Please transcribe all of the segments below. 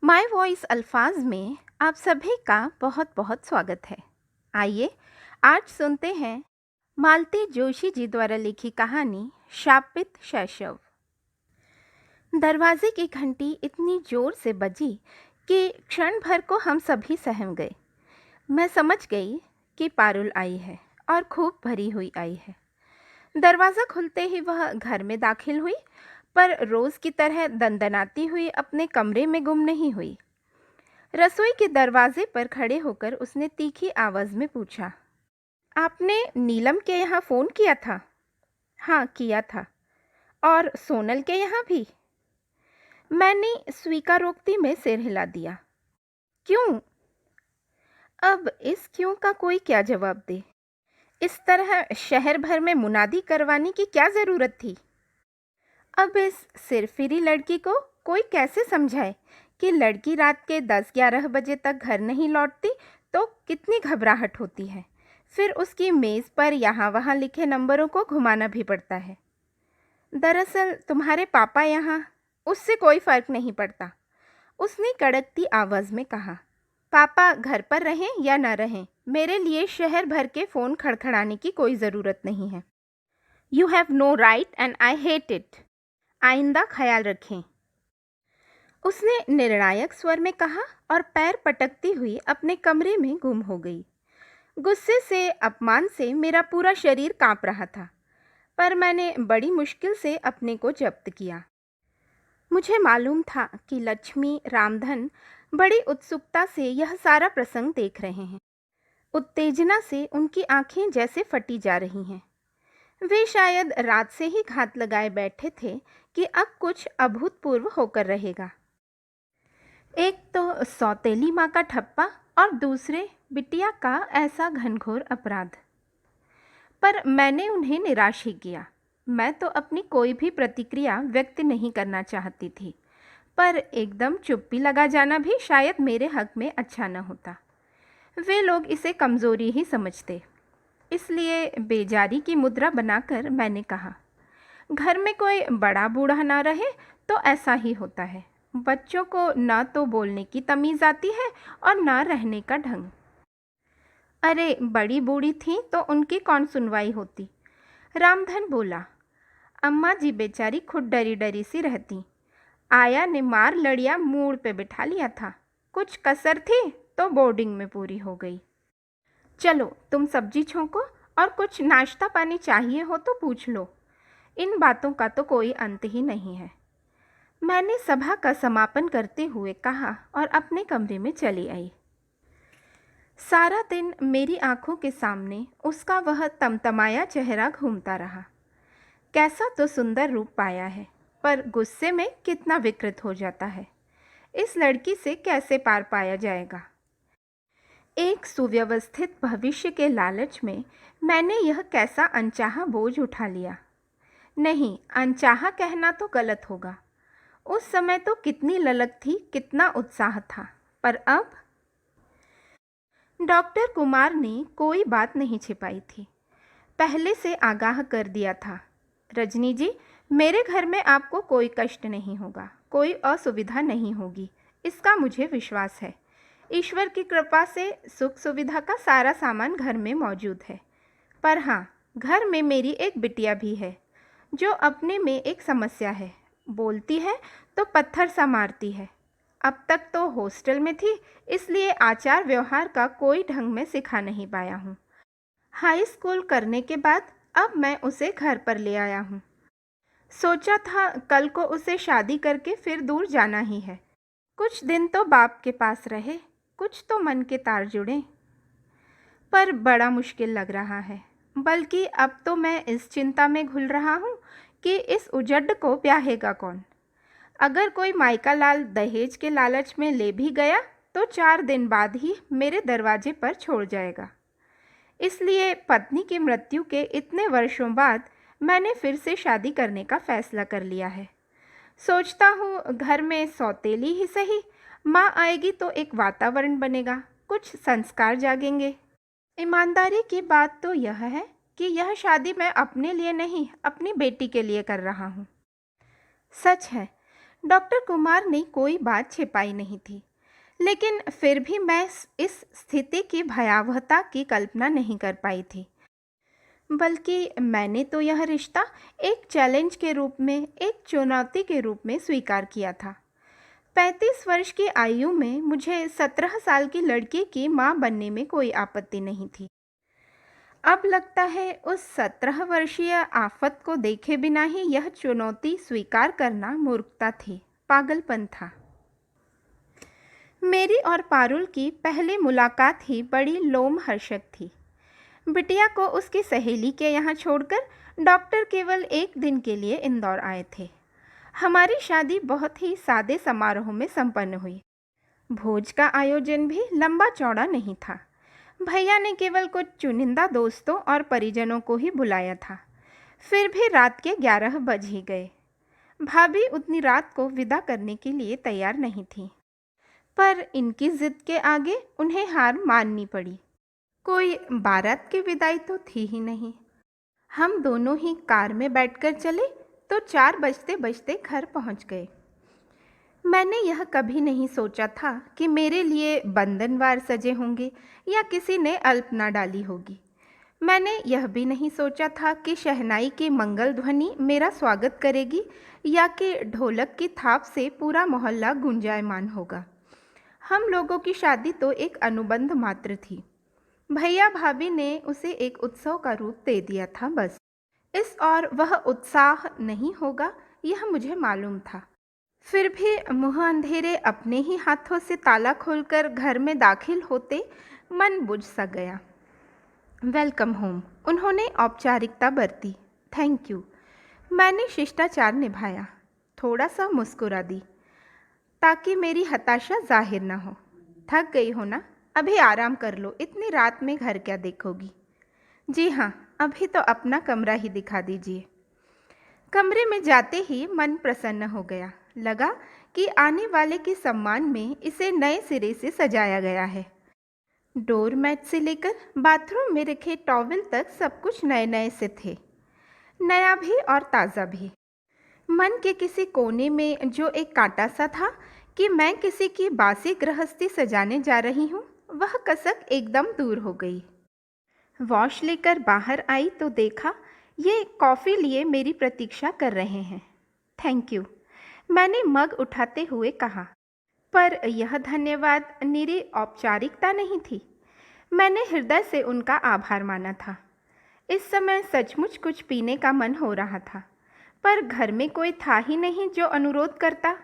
My voice अल्फाज में आप सभी का बहुत बहुत स्वागत है। आइए आज सुनते हैं मालती जोशी जी द्वारा लिखी कहानी शापित शैशव। दरवाजे की घंटी इतनी जोर से बजी कि क्षण भर को हम सभी सहम गए। मैं समझ गई कि पारुल आई है और खूब भरी हुई आई है। दरवाज़ा खुलते ही वह घर में दाखिल हुई, पर रोज़ की तरह दंदनाती हुई अपने कमरे में गुम नहीं हुई। रसोई के दरवाजे पर खड़े होकर उसने तीखी आवाज़ में पूछा, आपने नीलम के यहाँ फ़ोन किया था? हाँ, किया था। और सोनल के यहाँ भी? मैंने स्वीकारोक्ति में सिर हिला दिया। क्यों? अब इस क्यों का कोई क्या जवाब दे। इस तरह शहर भर में मुनादी करवाने की क्या ज़रूरत थी? अब इस सिरफिरी लड़की को कोई कैसे समझाए कि लड़की रात के 10-11 बजे तक घर नहीं लौटती तो कितनी घबराहट होती है। फिर उसकी मेज़ पर यहाँ वहाँ लिखे नंबरों को घुमाना भी पड़ता है। दरअसल तुम्हारे पापा यहाँ, उससे कोई फ़र्क नहीं पड़ता, उसने कड़कती आवाज़ में कहा। पापा घर पर रहें या न रहें, मेरे लिए शहर भर के फ़ोन खड़खड़ाने की कोई ज़रूरत नहीं है। You have no right and I hate it. आइंदा ख्याल रखें, उसने निर्णायक स्वर में कहा और पैर पटकती हुई अपने कमरे में गुम हो गई। गुस्से से, अपमान से मेरा पूरा शरीर कांप रहा था, पर मैंने बड़ी मुश्किल से अपने को जब्त किया। मुझे मालूम था कि लक्ष्मी, रामधन बड़ी उत्सुकता से यह सारा प्रसंग देख रहे हैं। उत्तेजना से उनकी आंखें जैसे फटी जा रही हैं। वे शायद रात से ही घात लगाए बैठे थे कि अब कुछ अभूतपूर्व होकर रहेगा। एक तो सौतेली माँ का ठप्पा और दूसरे बिटिया का ऐसा घनघोर अपराध। पर मैंने उन्हें निराश ही किया। मैं तो अपनी कोई भी प्रतिक्रिया व्यक्त नहीं करना चाहती थी, पर एकदम चुप्पी लगा जाना भी शायद मेरे हक में अच्छा न होता। वे लोग इसे कमज़ोरी ही समझते। इसलिए बेजारी की मुद्रा बनाकर मैंने कहा, घर में कोई बड़ा बूढ़ा ना रहे तो ऐसा ही होता है। बच्चों को ना तो बोलने की तमीज़ आती है और ना रहने का ढंग। अरे बड़ी बूढ़ी थी तो उनकी कौन सुनवाई होती। रामधन बोला, अम्मा जी बेचारी खुद डरी डरी सी रहती। आया ने मार लड़िया मूड पे बिठा लिया था। कुछ कसर थी तो बोर्डिंग में पूरी हो गई। चलो तुम सब्जी छोंको और कुछ नाश्ता पानी चाहिए हो तो पूछ लो। इन बातों का तो कोई अंत ही नहीं है। मैंने सभा का समापन करते हुए कहा और अपने कमरे में चली आई। सारा दिन मेरी आंखों के सामने उसका वह तमतमाया चेहरा घूमता रहा। कैसा तो सुंदर रूप पाया है, पर गुस्से में कितना विकृत हो जाता है। इस लड़की से कैसे पार पाया जाएगा। एक सुव्यवस्थित भविष्य के लालच में मैंने यह कैसा अनचाहा बोझ उठा लिया। नहीं, अनचाहा कहना तो गलत होगा। उस समय तो कितनी ललक थी, कितना उत्साह था, पर अब। डॉक्टर कुमार ने कोई बात नहीं छिपाई थी, पहले से आगाह कर दिया था। रजनी जी, मेरे घर में आपको कोई कष्ट नहीं होगा, कोई असुविधा नहीं होगी, इसका मुझे विश्वास है। ईश्वर की कृपा से सुख सुविधा का सारा सामान घर में मौजूद है। पर हाँ, घर में मेरी एक बिटिया भी है, जो अपने में एक समस्या है। बोलती है तो पत्थर सा मारती है। अब तक तो हॉस्टल में थी, इसलिए आचार व्यवहार का कोई ढंग में सिखा नहीं पाया हूँ। हाई स्कूल करने के बाद अब मैं उसे घर पर ले आया हूँ। सोचा था कल को उसे शादी करके फिर दूर जाना ही है। कुछ दिन तो बाप के पास रहे, कुछ तो मन के तार जुड़े। पर बड़ा मुश्किल लग रहा है। बल्कि अब तो मैं इस चिंता में घुल रहा हूँ कि इस उजड़ को ब्याहेगा कौन। अगर कोई माइका लाल दहेज के लालच में ले भी गया तो 4 दिन बाद ही मेरे दरवाजे पर छोड़ जाएगा। इसलिए पत्नी की मृत्यु के इतने वर्षों बाद मैंने फिर से शादी करने का फैसला कर लिया है। सोचता हूँ घर में सौतेली ही सही, माँ आएगी तो एक वातावरण बनेगा, कुछ संस्कार जागेंगे। ईमानदारी की बात तो यह है कि यह शादी मैं अपने लिए नहीं, अपनी बेटी के लिए कर रहा हूँ। सच है, डॉक्टर कुमार ने कोई बात छिपाई नहीं थी, लेकिन फिर भी मैं इस स्थिति की भयावहता की कल्पना नहीं कर पाई थी। बल्कि मैंने तो यह रिश्ता एक चैलेंज के रूप में, एक चुनौती के रूप में स्वीकार किया था। 35 वर्ष की आयु में मुझे 17 साल की लड़की की माँ बनने में कोई आपत्ति नहीं थी। अब लगता है उस 17 वर्षीय आफत को देखे बिना ही यह चुनौती स्वीकार करना मूर्खता थी, पागलपन था। मेरी और पारुल की पहली मुलाकात ही बड़ी लोमहर्षक थी। बिटिया को उसकी सहेली के यहाँ छोड़कर डॉक्टर केवल एक दिन के लिए इंदौर आए थे। हमारी शादी बहुत ही सादे समारोह में संपन्न हुई। भोज का आयोजन भी लंबा चौड़ा नहीं था। भैया ने केवल कुछ चुनिंदा दोस्तों और परिजनों को ही बुलाया था। फिर भी रात के 11 बज ही गए। भाभी उतनी रात को विदा करने के लिए तैयार नहीं थी, पर इनकी जिद के आगे उन्हें हार माननी पड़ी। कोई बारात की विदाई तो थी ही नहीं। हम दोनों ही कार में बैठकर चले तो 4 बजते बजते घर पहुंच गए। मैंने यह कभी नहीं सोचा था कि मेरे लिए बंधनवार सजे होंगे या किसी ने अल्पना डाली होगी। मैंने यह भी नहीं सोचा था कि शहनाई की मंगल ध्वनि मेरा स्वागत करेगी या कि ढोलक की थाप से पूरा मोहल्ला गुंजायमान होगा। हम लोगों की शादी तो एक अनुबंध मात्र थी। भैया भाभी ने उसे एक उत्सव का रूप दे दिया था बस। इस और वह उत्साह नहीं होगा, यह मुझे मालूम था। फिर भी मुँह अंधेरे अपने ही हाथों से ताला खोलकर घर में दाखिल होते मन बुझ सा गया। वेलकम होम, उन्होंने औपचारिकता बरती। थैंक यू, मैंने शिष्टाचार निभाया। थोड़ा सा मुस्कुरा दी ताकि मेरी हताशा जाहिर ना हो। थक गई हो ना, अभी आराम कर लो, इतनी रात में घर क्या देखोगी? जी हाँ, अभी तो अपना कमरा ही दिखा दीजिए। कमरे में जाते ही मन प्रसन्न हो गया। लगा कि आने वाले के सम्मान में इसे नए सिरे से सजाया गया है। डोर मैट से लेकर बाथरूम में रखे टॉवल तक सब कुछ नए नए से थे, नया भी और ताज़ा भी। मन के किसी कोने में जो एक कांटा सा था कि मैं किसी की बासी गृहस्थी सजाने जा रही हूँ, वह कसक एकदम दूर हो गई। वॉश लेकर बाहर आई तो देखा ये कॉफ़ी लिए मेरी प्रतीक्षा कर रहे हैं। थैंक यू, मैंने मग उठाते हुए कहा, पर यह धन्यवाद निरी औपचारिकता नहीं थी। मैंने हृदय से उनका आभार माना था। इस समय सचमुच कुछ पीने का मन हो रहा था, पर घर में कोई था ही नहीं जो अनुरोध करता।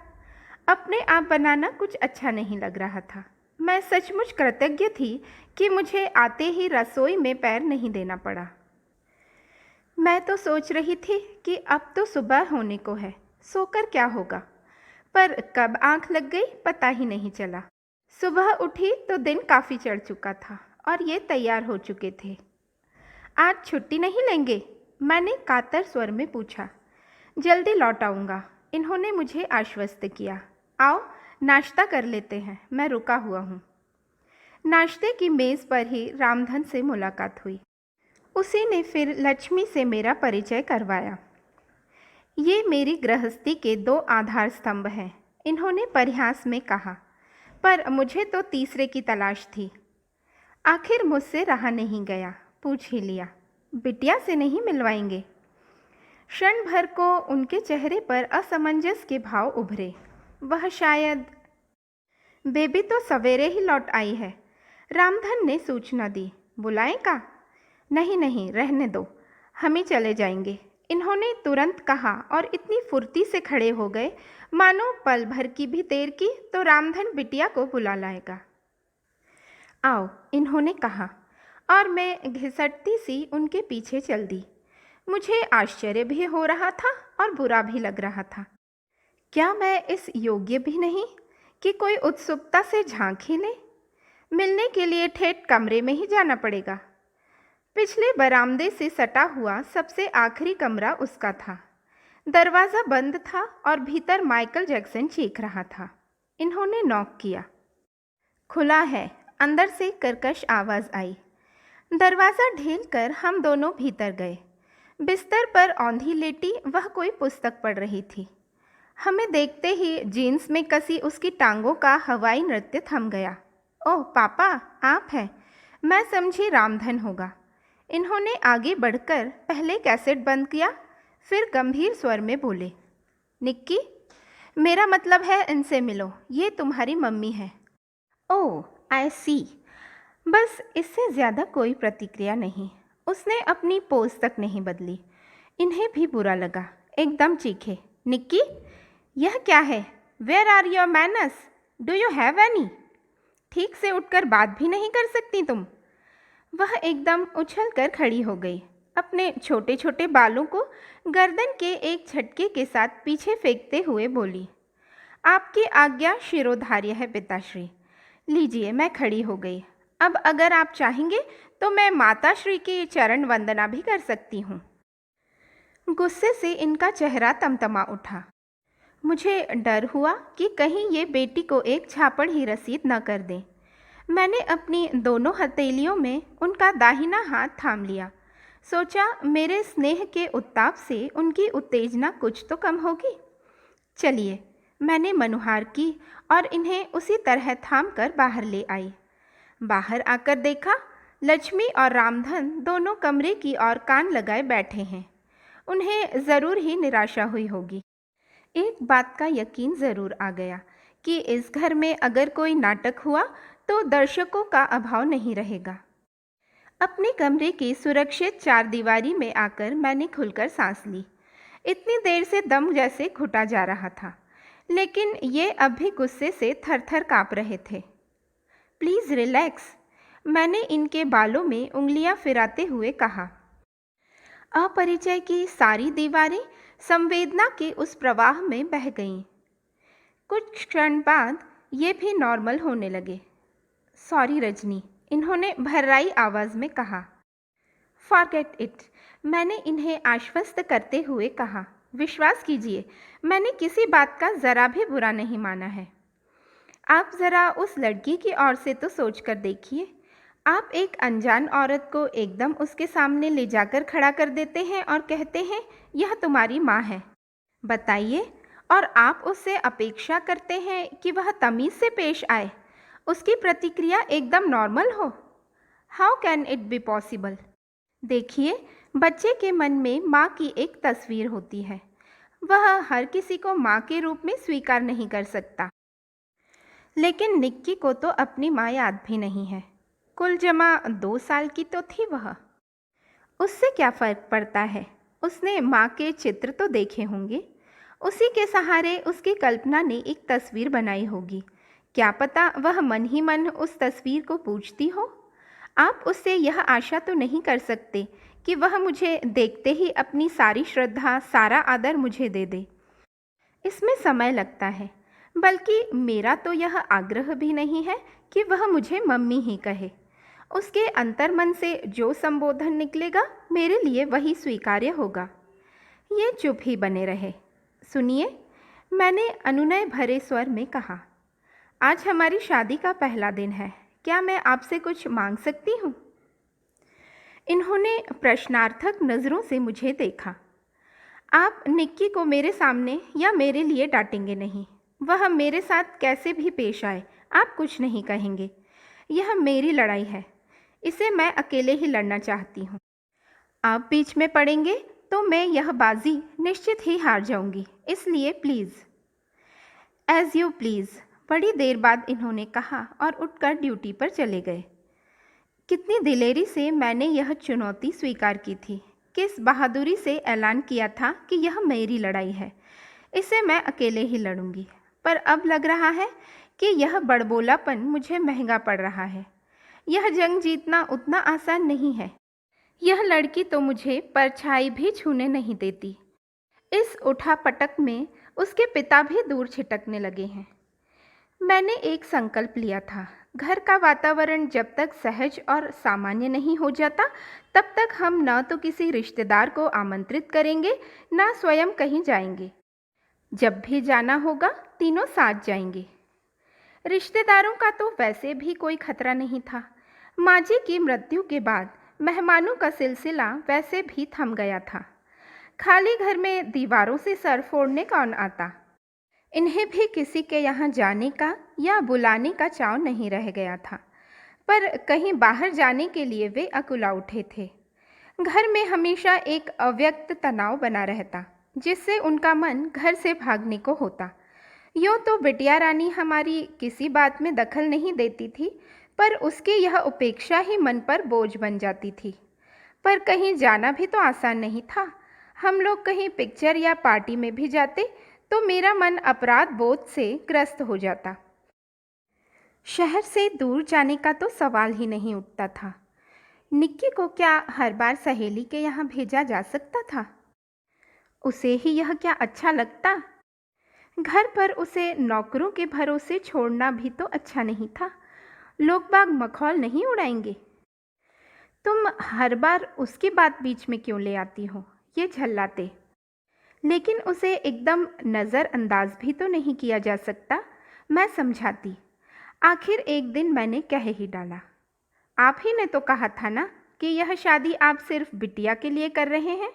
अपने आप बनाना कुछ अच्छा नहीं लग रहा था। मैं सचमुच कृतज्ञ थी कि मुझे आते ही रसोई में पैर नहीं देना पड़ा। मैं तो सोच रही थी कि अब तो सुबह होने को है, सोकर क्या होगा, पर कब आंख लग गई पता ही नहीं चला। सुबह उठी तो दिन काफ़ी चढ़ चुका था और ये तैयार हो चुके थे। आज छुट्टी नहीं लेंगे? मैंने कातर स्वर में पूछा। जल्दी लौट आऊँगा, इन्होंने मुझे आश्वस्त किया। आओ नाश्ता कर लेते हैं, मैं रुका हुआ हूँ। नाश्ते की मेज़ पर ही रामधन से मुलाकात हुई। उसी ने फिर लक्ष्मी से मेरा परिचय करवाया। ये मेरी गृहस्थी के 2 आधार स्तंभ हैं, इन्होंने परिहास में कहा, पर मुझे तो तीसरे की तलाश थी। आखिर मुझसे रहा नहीं गया, पूछ ही लिया, बिटिया से नहीं मिलवाएंगे? क्षण भर को उनके चेहरे पर असमंजस के भाव उभरे। वह शायद। बेबी तो सवेरे ही लौट आई है, रामधन ने सूचना दी। बुलाएं का? नहीं नहीं, रहने दो, हम ही चले जाएंगे, इन्होंने तुरंत कहा और इतनी फुर्ती से खड़े हो गए मानो पल भर की भी देर की तो रामधन बिटिया को बुला लाएगा। आओ, इन्होंने कहा और मैं घिसटती सी उनके पीछे चल दी। मुझे आश्चर्य भी हो रहा था और बुरा भी लग रहा था। क्या मैं इस योग्य भी नहीं कि कोई उत्सुकता से झांक ही ले? मिलने के लिए ठेठ कमरे में ही जाना पड़ेगा। पिछले बरामदे से सटा हुआ सबसे आखिरी कमरा उसका था। दरवाज़ा बंद था और भीतर माइकल जैक्सन चीख रहा था। इन्होंने नॉक किया। खुला है, अंदर से कर्कश आवाज़ आई। दरवाज़ा ढील कर हम दोनों भीतर गए। बिस्तर पर औंधी लेटी वह कोई पुस्तक पढ़ रही थी। हमें देखते ही जीन्स में कसी उसकी टांगों का हवाई नृत्य थम गया। ओह पापा, आप हैं। मैं समझी रामधन होगा। इन्होंने आगे बढ़कर पहले कैसेट बंद किया, फिर गंभीर स्वर में बोले, निक्की, मेरा मतलब है इनसे मिलो, ये तुम्हारी मम्मी है। ओह आई सी। बस इससे ज़्यादा कोई प्रतिक्रिया नहीं। उसने अपनी पोज तक नहीं बदली। इन्हें भी बुरा लगा, एकदम चीखे, निक्की, यह क्या है? Where are your manners? Do you have any? ठीक से उठकर बात भी नहीं कर सकती तुम? वह एकदम उछल कर खड़ी हो गई, अपने छोटे छोटे बालों को गर्दन के एक झटके के साथ पीछे फेंकते हुए बोली, आपकी आज्ञा शिरोधार्य है पिताश्री। लीजिए, मैं खड़ी हो गई। अब अगर आप चाहेंगे तो मैं माताश्री की चरण वंदना भी कर सकती हूँ। गुस्से से इनका चेहरा तमतमा उठा। मुझे डर हुआ कि कहीं ये बेटी को एक झापड़ ही रसीद न कर दें। मैंने अपनी दोनों हथेलियों में उनका दाहिना हाथ थाम लिया। सोचा मेरे स्नेह के उत्ताप से उनकी उत्तेजना कुछ तो कम होगी। चलिए, मैंने मनुहार की और इन्हें उसी तरह थाम कर बाहर ले आई। बाहर आकर देखा, लक्ष्मी और रामधन दोनों कमरे की ओर कान लगाए बैठे हैं। उन्हें ज़रूर ही निराशा हुई होगी। एक बात का यकीन ज़रूर आ गया कि इस घर में अगर कोई नाटक हुआ तो दर्शकों का अभाव नहीं रहेगा। अपने कमरे की सुरक्षित चारदीवारी में आकर मैंने खुलकर सांस ली। इतनी देर से दम जैसे घुटा जा रहा था, लेकिन ये अब भी गुस्से से थर-थर काँप रहे थे। प्लीज़ रिलैक्स, मैंने इनके बालों में उंगलियां फिराते हुए कहा। अपरिचय की सारी दीवारें संवेदना के उस प्रवाह में बह गईं। कुछ क्षण बाद ये भी नॉर्मल होने लगे। सॉरी रजनी, इन्होंने भर्राई आवाज़ में कहा। फॉरगेट इट, मैंने इन्हें आश्वस्त करते हुए कहा। विश्वास कीजिए, मैंने किसी बात का ज़रा भी बुरा नहीं माना है। आप ज़रा उस लड़की की ओर से तो सोच कर देखिए। आप एक अनजान औरत को एकदम उसके सामने ले जाकर खड़ा कर देते हैं और कहते हैं यह तुम्हारी माँ है। बताइए, और आप उससे अपेक्षा करते हैं कि वह तमीज़ से पेश आए, उसकी प्रतिक्रिया एकदम नॉर्मल हो। How can it be possible? देखिए, बच्चे के मन में माँ की एक तस्वीर होती है। वह हर किसी को माँ के रूप में स्वीकार नहीं कर सकता। लेकिन निक्की को तो अपनी माँ याद भी नहीं है। कुल जमा 2 साल की तो थी वह। उससे क्या फ़र्क पड़ता है? उसने माँ के चित्र तो देखे होंगे। उसी के सहारे उसकी कल्पना ने एक तस्वीर बनाई होगी। क्या पता वह मन ही मन उस तस्वीर को पूजती हो। आप उससे यह आशा तो नहीं कर सकते कि वह मुझे देखते ही अपनी सारी श्रद्धा, सारा आदर मुझे दे दे। इसमें समय लगता है, बल्कि मेरा तो यह आग्रह भी नहीं है कि वह मुझे मम्मी ही कहे। उसके अंतर्मन से जो संबोधन निकलेगा मेरे लिए वही स्वीकार्य होगा। ये चुप ही बने रहे। सुनिए, मैंने अनुनय भरे स्वर में कहा, आज हमारी शादी का पहला दिन है, क्या मैं आपसे कुछ मांग सकती हूँ? इन्होंने प्रश्नार्थक नज़रों से मुझे देखा। आप निक्की को मेरे सामने या मेरे लिए डांटेंगे नहीं। वह मेरे साथ कैसे भी पेश आए, आप कुछ नहीं कहेंगे। यह मेरी लड़ाई है, इसे मैं अकेले ही लड़ना चाहती हूँ। आप बीच में पड़ेंगे तो मैं यह बाजी निश्चित ही हार जाऊंगी, इसलिए प्लीज़। एज़ यू प्लीज़, बड़ी देर बाद इन्होंने कहा और उठकर ड्यूटी पर चले गए। कितनी दिलेरी से मैंने यह चुनौती स्वीकार की थी, किस बहादुरी से ऐलान किया था कि यह मेरी लड़ाई है, इसे मैं अकेले ही लड़ूंगी। पर अब लग रहा है कि यह बड़बोलापन मुझे महंगा पड़ रहा है। यह जंग जीतना उतना आसान नहीं है। यह लड़की तो मुझे परछाई भी छूने नहीं देती। इस उठापटक में उसके पिता भी दूर छिटकने लगे हैं। मैंने एक संकल्प लिया था, घर का वातावरण जब तक सहज और सामान्य नहीं हो जाता तब तक हम न तो किसी रिश्तेदार को आमंत्रित करेंगे, न स्वयं कहीं जाएंगे। जब भी जाना होगा तीनों साथ जाएंगे। रिश्तेदारों का तो वैसे भी कोई खतरा नहीं था। माँ जी की मृत्यु के बाद मेहमानों का सिलसिला वैसे भी थम गया था। खाली घर में दीवारों से सर फोड़ने कौन आता। इन्हें भी किसी के यहाँ जाने का या बुलाने का चाव नहीं रह गया था, पर कहीं बाहर जाने के लिए वे अकुला उठे थे। घर में हमेशा एक अव्यक्त तनाव बना रहता, जिससे उनका मन घर से भागने को होता। यूँ तो बिटिया रानी हमारी किसी बात में दखल नहीं देती थी, पर उसकी यह उपेक्षा ही मन पर बोझ बन जाती थी। पर कहीं जाना भी तो आसान नहीं था। हम लोग कहीं पिक्चर या पार्टी में भी जाते तो मेरा मन अपराध बोध से ग्रस्त हो जाता। शहर से दूर जाने का तो सवाल ही नहीं उठता था। निक्की को क्या हर बार सहेली के यहाँ भेजा जा सकता था? उसे ही यह क्या अच्छा लगता? घर पर उसे नौकरों के भरोसे छोड़ना भी तो अच्छा नहीं था। लोग बाग मखौल नहीं उड़ाएंगे। तुम हर बार उसकी बात बीच में क्यों ले आती हो? ये झल्लाते। लेकिन उसे एकदम नज़रअंदाज भी तो नहीं किया जा सकता। मैं समझाती। आखिर एक दिन मैंने कह ही डाला, आप ही ने तो कहा था ना कि यह शादी आप सिर्फ बिटिया के लिए कर रहे हैं।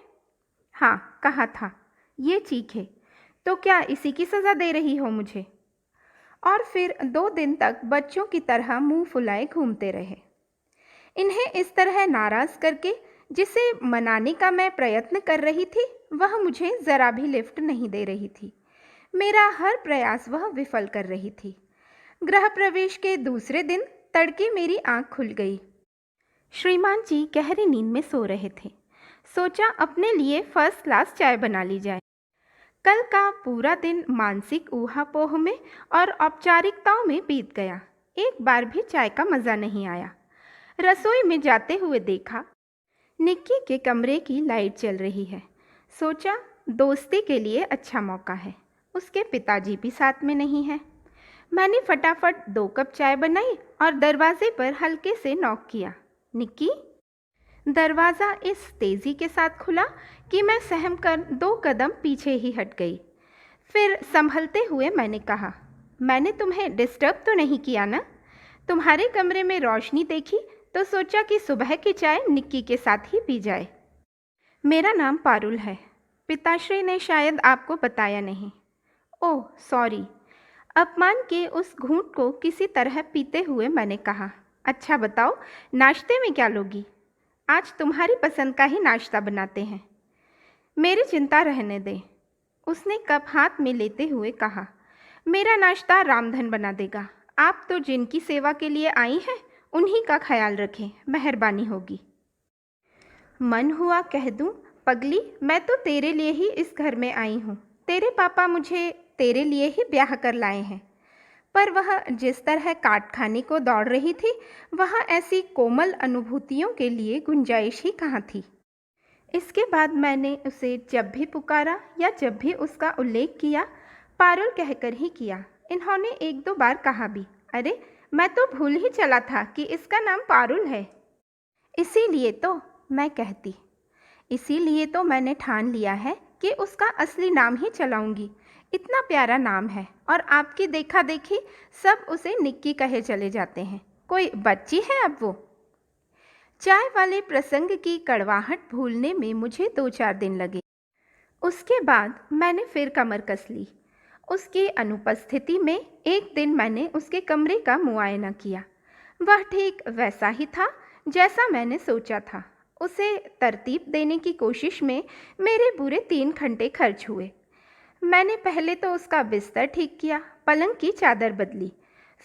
हाँ, कहा था। ये चीखे, तो क्या इसी की सज़ा दे रही हो मुझे? और फिर 2 दिन तक बच्चों की तरह मुंह फुलाए घूमते रहे। इन्हें इस तरह नाराज़ करके जिसे मनाने का मैं प्रयत्न कर रही थी, वह मुझे ज़रा भी लिफ्ट नहीं दे रही थी। मेरा हर प्रयास वह विफल कर रही थी। गृह प्रवेश के दूसरे दिन तड़के मेरी आंख खुल गई। श्रीमान जी गहरी नींद में सो रहे थे। सोचा अपने लिए फर्स्ट क्लास चाय बना ली जाए। कल का पूरा दिन मानसिक ऊहापोह में और औपचारिकताओं में बीत गया। एक बार भी चाय का मज़ा नहीं आया। रसोई में जाते हुए देखा, निक्की के कमरे की लाइट चल रही है। सोचा दोस्ती के लिए अच्छा मौका है। उसके पिताजी भी साथ में नहीं है। मैंने फटाफट 2 कप चाय बनाई और दरवाजे पर हल्के से नॉक किया। निक्की। दरवाज़ा इस तेज़ी के साथ खुला कि मैं सहम कर 2 कदम पीछे ही हट गई। फिर संभलते हुए मैंने कहा, मैंने तुम्हें डिस्टर्ब तो नहीं किया ना? तुम्हारे कमरे में रोशनी देखी तो सोचा कि सुबह की चाय निक्की के साथ ही पी जाए। मेरा नाम पारुल है। पिताश्री ने शायद आपको बताया नहीं। Oh sorry. अपमान के उस घूंट को किसी तरह पीते हुए मैंने कहा, अच्छा बताओ, नाश्ते में क्या लोगी? आज तुम्हारी पसंद का ही नाश्ता बनाते हैं। मेरी चिंता रहने दें। उसने कप हाथ में लेते हुए कहा, मेरा नाश्ता रामधन बना देगा। आप तो जिनकी सेवा के लिए आई हैं उन्हीं का ख्याल रखें, मेहरबानी होगी। मन हुआ कह दूं, पगली, मैं तो तेरे लिए ही इस घर में आई हूँ। तेरे पापा मुझे तेरे लिए ही ब्याह कर लाए हैं। पर वह जिस तरह काट खाने को दौड़ रही थी, वहाँ ऐसी कोमल अनुभूतियों के लिए गुंजाइश ही कहाँ थी। इसके बाद मैंने उसे जब भी पुकारा या जब भी उसका उल्लेख किया, पारुल कहकर ही किया। इन्होंने 1-2 बार कहा भी, अरे मैं तो भूल ही चला था कि इसका नाम पारुल है। इसीलिए तो मैं कहती, इसीलिए तो मैंने ठान लिया है कि उसका असली नाम ही चलाऊंगी। इतना प्यारा नाम है और आपकी देखा देखी सब उसे निक्की कहे चले जाते हैं। कोई बच्ची है अब वो। चाय वाले प्रसंग की कड़वाहट भूलने में मुझे 2-4 दिन लगे। उसके बाद मैंने फिर कमर कस ली। उसकी अनुपस्थिति में एक दिन मैंने उसके कमरे का मुआयना किया। वह ठीक वैसा ही था जैसा मैंने सोचा था। उसे तरतीब देने की कोशिश में मेरे बुरे 3 घंटे खर्च हुए। मैंने पहले तो उसका बिस्तर ठीक किया, पलंग की चादर बदली,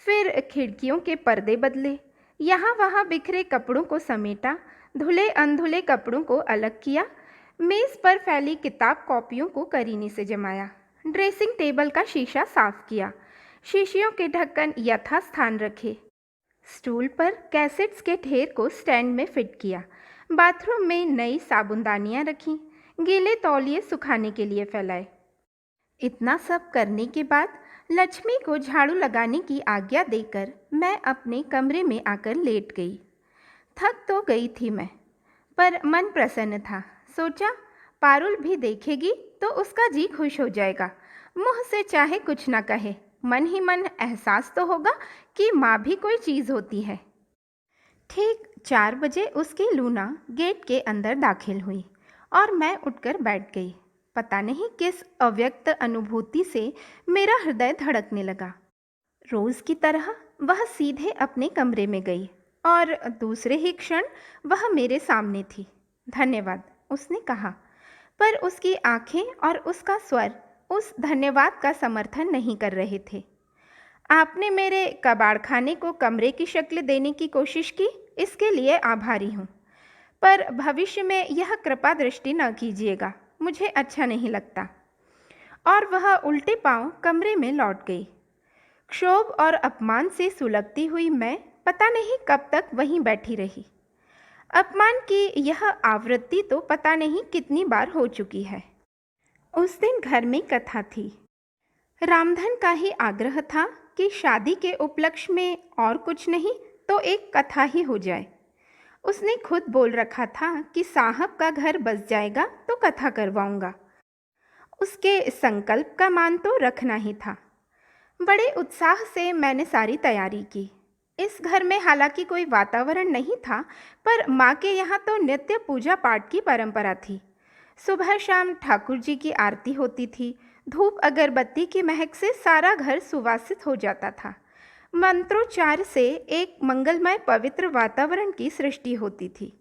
फिर खिड़कियों के पर्दे बदले, यहाँ वहाँ बिखरे कपड़ों को समेटा, धुले अनधुले कपड़ों को अलग किया, मेज़ पर फैली किताब कॉपियों को करीने से जमाया, ड्रेसिंग टेबल का शीशा साफ किया, शीशियों के ढक्कन यथास्थान रखे, स्टूल पर कैसेट्स के ढेर को स्टैंड में फिट किया, बाथरूम में नई साबुनदानियाँ रखीं, गीले तौलिए सुखाने के लिए फैलाए। इतना सब करने के बाद लक्ष्मी को झाड़ू लगाने की आज्ञा देकर मैं अपने कमरे में आकर लेट गई। थक तो गई थी मैं, पर मन प्रसन्न था। सोचा पारुल भी देखेगी तो उसका जी खुश हो जाएगा। मुँह से चाहे कुछ ना कहे, मन ही मन एहसास तो होगा कि माँ भी कोई चीज़ होती है। ठीक 4 बजे उसकी लूना गेट के अंदर दाखिल हुई और मैं उठकर बैठ गई। पता नहीं किस अव्यक्त अनुभूति से मेरा हृदय धड़कने लगा। रोज की तरह वह सीधे अपने कमरे में गई और दूसरे ही क्षण वह मेरे सामने थी। धन्यवाद, उसने कहा, पर उसकी आंखें और उसका स्वर उस धन्यवाद का समर्थन नहीं कर रहे थे। आपने मेरे कबाड़खाने को कमरे की शक्ल देने की कोशिश की, इसके लिए आभारी हूँ, पर भविष्य में यह कृपा दृष्टि न कीजिएगा, मुझे अच्छा नहीं लगता। और वह उल्टे पांव कमरे में लौट गई। क्षोभ और अपमान से सुलगती हुई मैं पता नहीं कब तक वहीं बैठी रही। अपमान की यह आवृत्ति तो पता नहीं कितनी बार हो चुकी है। उस दिन घर में कथा थी। रामधन का ही आग्रह था कि शादी के उपलक्ष्य में और कुछ नहीं तो एक कथा ही हो जाए। उसने खुद बोल रखा था कि साहब का घर बस जाएगा तो कथा करवाऊंगा। उसके संकल्प का मान तो रखना ही था। बड़े उत्साह से मैंने सारी तैयारी की। इस घर में हालांकि कोई वातावरण नहीं था, पर माँ के यहाँ तो नित्य पूजा पाठ की परंपरा थी। सुबह शाम ठाकुर जी की आरती होती थी। धूप अगरबत्ती की महक से सारा घर सुवासित हो जाता था। मंत्रोच्चार से एक मंगलमय पवित्र वातावरण की सृष्टि होती थी।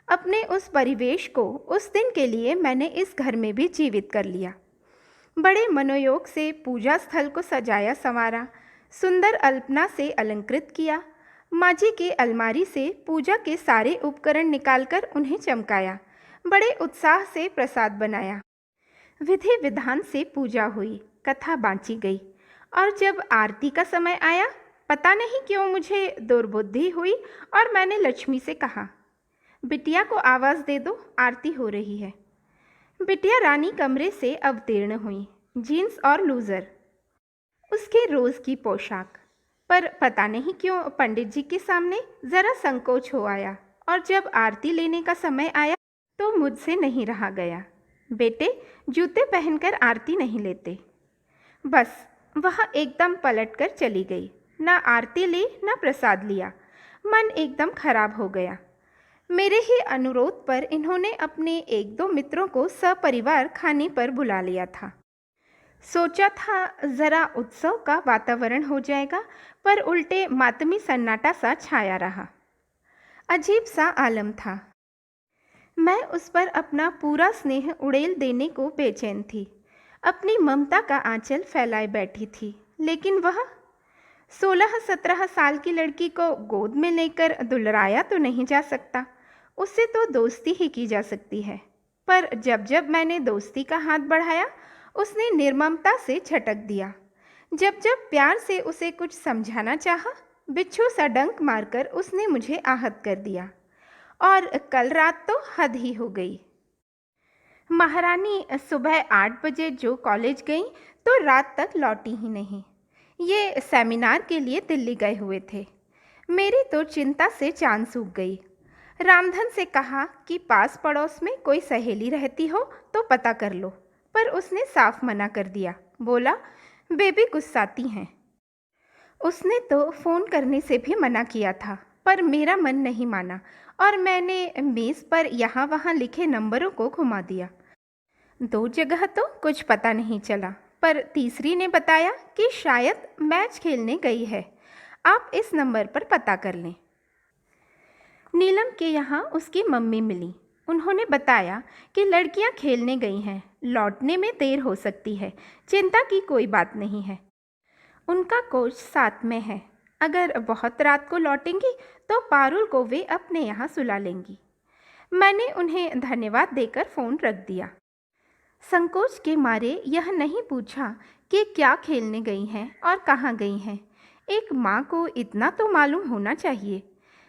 अपने उस परिवेश को उस दिन के लिए मैंने इस घर में भी जीवित कर लिया। बड़े मनोयोग से पूजा स्थल को सजाया संवारा, सुंदर अल्पना से अलंकृत किया। माँ जी की अलमारी से पूजा के सारे उपकरण निकालकर उन्हें चमकाया। बड़े उत्साह से प्रसाद बनाया। विधि विधान से पूजा हुई, कथा बाँची गई, और जब आरती का समय आया, पता नहीं क्यों मुझे दुर्बुद्धि हुई और मैंने लक्ष्मी से कहा, बिटिया को आवाज़ दे दो, आरती हो रही है। बिटिया रानी कमरे से अवतीर्ण हुई, जीन्स और लूज़र, उसके रोज़ की पोशाक। पर पता नहीं क्यों पंडित जी के सामने ज़रा संकोच हो आया, और जब आरती लेने का समय आया तो मुझसे नहीं रहा गया। बेटे, जूते पहनकर आरती नहीं लेते। बस वह एकदम पलटकर चली गई। ना आरती ली ना प्रसाद लिया। मन एकदम खराब हो गया। मेरे ही अनुरोध पर इन्होंने अपने एक दो मित्रों को सपरिवार खाने पर बुला लिया था। सोचा था ज़रा उत्सव का वातावरण हो जाएगा, पर उल्टे मातमी सन्नाटा सा छाया रहा। अजीब सा आलम था। मैं उस पर अपना पूरा स्नेह उड़ेल देने को बेचैन थी। अपनी ममता का आंचल फैलाए बैठी थी, लेकिन वह 16-17 साल की लड़की को गोद में लेकर दुलराया तो नहीं जा सकता। उससे तो दोस्ती ही की जा सकती है। पर जब जब मैंने दोस्ती का हाथ बढ़ाया, उसने निर्ममता से झटक दिया। जब जब प्यार से उसे कुछ समझाना चाहा, बिच्छू सा डंक मारकर उसने मुझे आहत कर दिया। और कल रात तो हद ही हो गई। महारानी सुबह 8 बजे जो कॉलेज गई तो रात तक लौटी ही नहीं। ये सेमिनार के लिए दिल्ली गए हुए थे। मेरी तो चिंता से जान सूख गई। रामधन से कहा कि पास पड़ोस में कोई सहेली रहती हो तो पता कर लो, पर उसने साफ मना कर दिया। बोला, बेबी गुस्साती हैं। उसने तो फ़ोन करने से भी मना किया था, पर मेरा मन नहीं माना और मैंने मेज़ पर यहाँ वहाँ लिखे नंबरों को घुमा दिया। 2 जगह तो कुछ पता नहीं चला, पर तीसरी ने बताया कि शायद मैच खेलने गई है, आप इस नंबर पर पता कर लें। नीलम के यहाँ उसकी मम्मी मिली। उन्होंने बताया कि लड़कियाँ खेलने गई हैं, लौटने में देर हो सकती है, चिंता की कोई बात नहीं है। उनका कोच साथ में है, अगर बहुत रात को लौटेंगी तो पारुल को वे अपने यहाँ सुला लेंगी। मैंने उन्हें धन्यवाद देकर फ़ोन रख दिया। संकोच के मारे यह नहीं पूछा कि क्या खेलने गई हैं और कहाँ गई हैं। एक माँ को इतना तो मालूम होना चाहिए।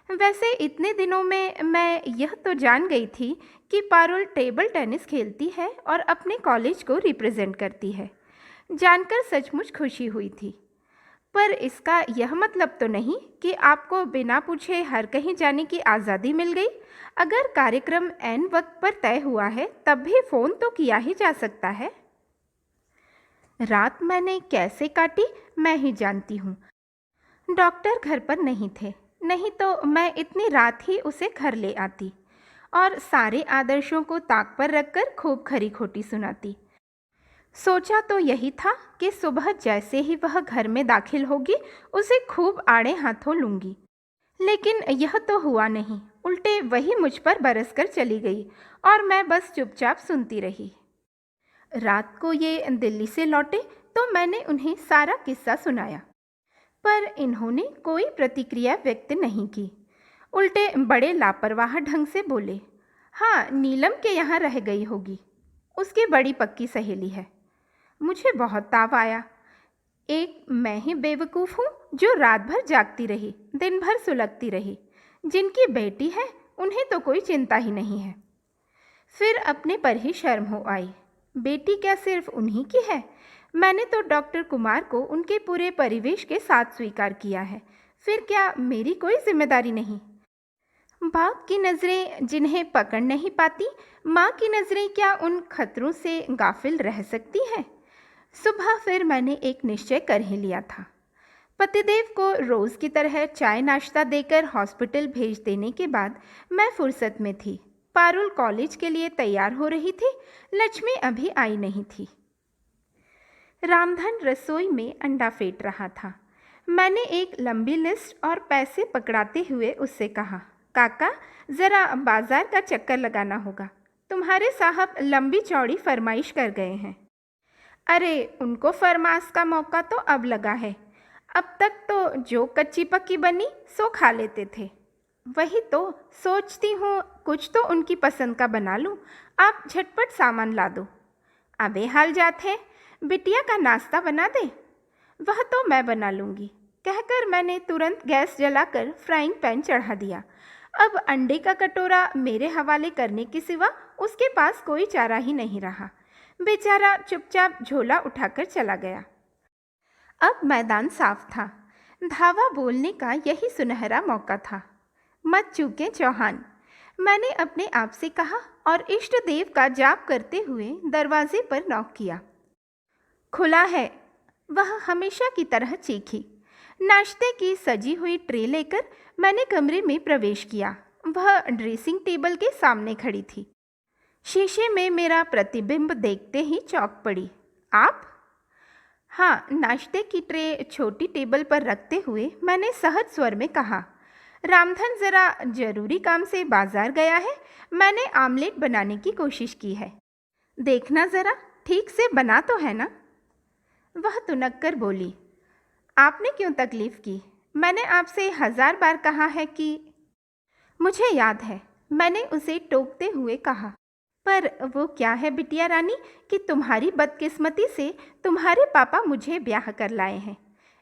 वैसे इतने दिनों में मैं यह तो जान गई थी कि पारुल टेबल टेनिस खेलती है और अपने कॉलेज को रिप्रेजेंट करती है। जानकर सचमुच खुशी हुई थी, पर इसका यह मतलब तो नहीं कि आपको बिना पूछे हर कहीं जाने की आज़ादी मिल गई। अगर कार्यक्रम ऐन वक्त पर तय हुआ है तब भी फ़ोन तो किया ही जा सकता है। रात मैंने कैसे काटी मैं ही जानती हूँ। डॉक्टर घर पर नहीं थे, नहीं तो मैं इतनी रात ही उसे घर ले आती और सारे आदर्शों को ताक पर रखकर खूब खरी खोटी सुनाती। सोचा तो यही था कि सुबह जैसे ही वह घर में दाखिल होगी उसे खूब आड़े हाथों लूँगी, लेकिन यह तो हुआ नहीं। उल्टे वही मुझ पर बरस कर चली गई और मैं बस चुपचाप सुनती रही। रात को ये दिल्ली से लौटे तो मैंने उन्हें सारा किस्सा सुनाया, पर इन्होंने कोई प्रतिक्रिया व्यक्त नहीं की। उल्टे बड़े लापरवाह ढंग से बोले, हाँ, नीलम के यहाँ रह गई होगी, उसकी बड़ी पक्की सहेली है। मुझे बहुत ताव आया। एक मैं ही बेवकूफ़ हूँ जो रात भर जागती रही, दिन भर सुलगती रही। जिनकी बेटी है उन्हें तो कोई चिंता ही नहीं है। फिर अपने पर ही शर्म हो आई। बेटी क्या सिर्फ उन्हीं की है? मैंने तो डॉक्टर कुमार को उनके पूरे परिवेश के साथ स्वीकार किया है। फिर क्या मेरी कोई जिम्मेदारी नहीं? बाप की नज़रें जिन्हें पकड़ नहीं पाती, माँ की नज़रें क्या उन खतरों से गाफिल रह सकती हैं? सुबह फिर मैंने एक निश्चय कर ही लिया था। पतिदेव को रोज़ की तरह चाय नाश्ता देकर हॉस्पिटल भेज देने के बाद मैं फुर्सत में थी। पारुल कॉलेज के लिए तैयार हो रही थी। लक्ष्मी अभी आई नहीं थी। रामधन रसोई में अंडा फेंट रहा था। मैंने एक लंबी लिस्ट और पैसे पकड़ाते हुए उससे कहा, काका, ज़रा बाजार का चक्कर लगाना होगा। तुम्हारे साहब लंबी चौड़ी फरमाइश कर गए हैं। अरे, उनको फरमाश का मौका तो अब लगा है। अब तक तो जो कच्ची पक्की बनी सो खा लेते थे। वही तो सोचती हूँ, कुछ तो उनकी पसंद का बना लूँ। आप झटपट सामान ला दो। अबे हाल जात है, बिटिया का नाश्ता बना दे। वह तो मैं बना लूँगी, कहकर मैंने तुरंत गैस जलाकर फ्राइंग पैन चढ़ा दिया। अब अंडे का कटोरा मेरे हवाले करने के सिवा उसके पास कोई चारा ही नहीं रहा। बेचारा चुपचाप झोला उठाकर चला गया। अब मैदान साफ था। धावा बोलने का यही सुनहरा मौका था। मत चूकें चौहान, मैंने अपने आप से कहा और इष्ट देव का जाप करते हुए दरवाजे पर नॉक किया। खुला है, वह हमेशा की तरह चीखी। नाश्ते की सजी हुई ट्रे लेकर मैंने कमरे में प्रवेश किया। वह ड्रेसिंग टेबल के सामने खड़ी थी। शीशे में मेरा प्रतिबिंब देखते ही चौंक पड़ी। आप? हाँ, नाश्ते की ट्रे छोटी टेबल पर रखते हुए मैंने सहज स्वर में कहा, रामधन ज़रा जरूरी काम से बाजार गया है। मैंने आमलेट बनाने की कोशिश की है। देखना ज़रा ठीक से बना तो है ना? वह तुनक कर बोली, आपने क्यों तकलीफ़ की? मैंने आपसे 1000 बार कहा है कि। मुझे याद है, मैंने उसे टोकते हुए कहा, पर वो क्या है बिटिया रानी कि तुम्हारी बदकिस्मती से तुम्हारे पापा मुझे ब्याह कर लाए हैं।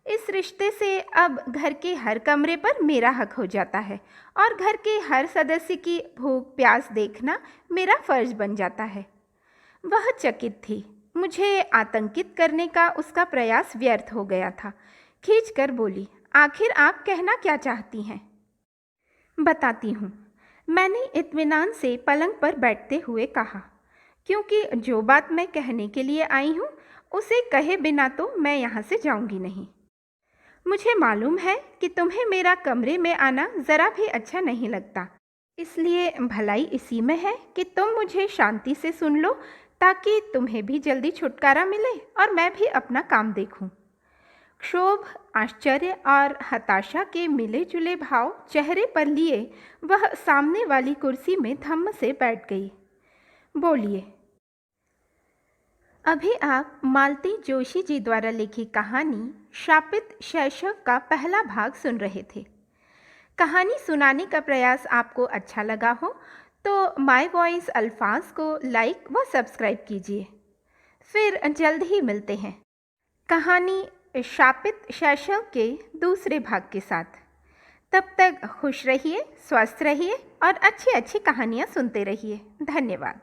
इस रिश्ते से अब घर के हर कमरे पर मेरा हक हो जाता है और घर के हर सदस्य की भूख प्यास देखना मेरा फर्ज बन जाता है। वह चकित थी। मुझे आतंकित करने का उसका प्रयास व्यर्थ हो गया था। खींचकर बोली, आखिर आप कहना क्या चाहती हैं? बताती हूँ, मैंने इत्मीनान से पलंग पर बैठते हुए कहा, क्योंकि जो बात मैं कहने के लिए आई हूँ उसे कहे बिना तो मैं यहाँ से जाऊँगी नहीं। मुझे मालूम है कि तुम्हें मेरा कमरे में आना ज़रा भी अच्छा नहीं लगता, इसलिए भलाई इसी में है कि तुम मुझे शांति से सुन लो ताकि तुम्हें भी जल्दी छुटकारा मिले और मैं भी अपना काम देखूं। क्षोभ, आश्चर्य और हताशा के मिले जुले भाव चेहरे पर लिए वह सामने वाली कुर्सी में धम्म से बैठ गई। बोलिए। अभी आप मालती जोशी जी द्वारा लिखी कहानी शापित शैशव का पहला भाग सुन रहे थे। कहानी सुनाने का प्रयास आपको अच्छा लगा हो तो माय वॉइस अल्फाज को लाइक व सब्सक्राइब कीजिए। फिर जल्द ही मिलते हैं कहानी शापित शैशव के दूसरे भाग के साथ। तब तक खुश रहिए, स्वस्थ रहिए और अच्छी अच्छी कहानियाँ सुनते रहिए। धन्यवाद।